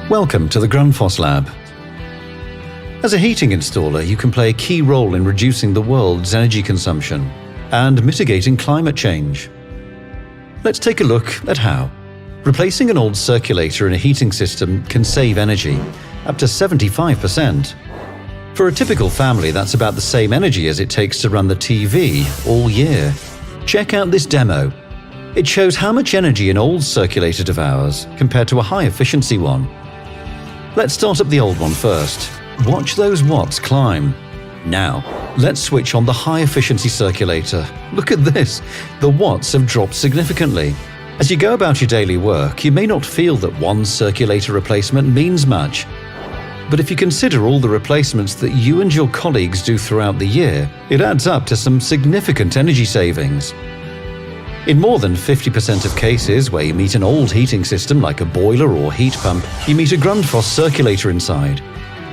Welcome to the Grundfos Lab. As a heating installer, you can play a key role in reducing the world's energy consumption and mitigating climate change. Let's take a look at how. Replacing an old circulator in a heating system can save energy, up to 75%. For a typical family, that's about the same energy as it takes to run the TV all year. Check out this demo. It shows how much energy an old circulator devours compared to a high-efficiency one. Let's start up the old one first. Watch those watts climb. Now, let's switch on the high-efficiency circulator. Look at this. The watts have dropped significantly. As you go about your daily work, you may not feel that one circulator replacement means much. But if you consider all the replacements that you and your colleagues do throughout the year, it adds up to some significant energy savings. In more than 50% of cases where you meet an old heating system like a boiler or heat pump, you meet a Grundfos circulator inside.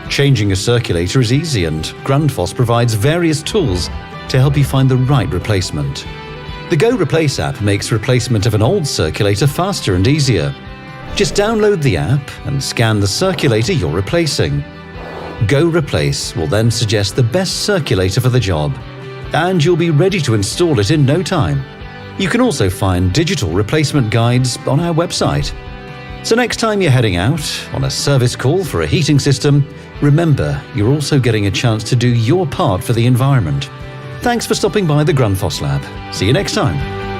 Changing a circulator is easy, and Grundfos provides various tools to help you find the right replacement. The GO Replace app makes replacement of an old circulator faster and easier. Just download the app and scan the circulator you're replacing. GO Replace will then suggest the best circulator for the job, and you'll be ready to install it in no time. You can also find digital replacement guides on our website. So next time you're heading out on a service call for a heating system, remember you're also getting a chance to do your part for the environment. Thanks for stopping by the Grundfos Lab. See you next time.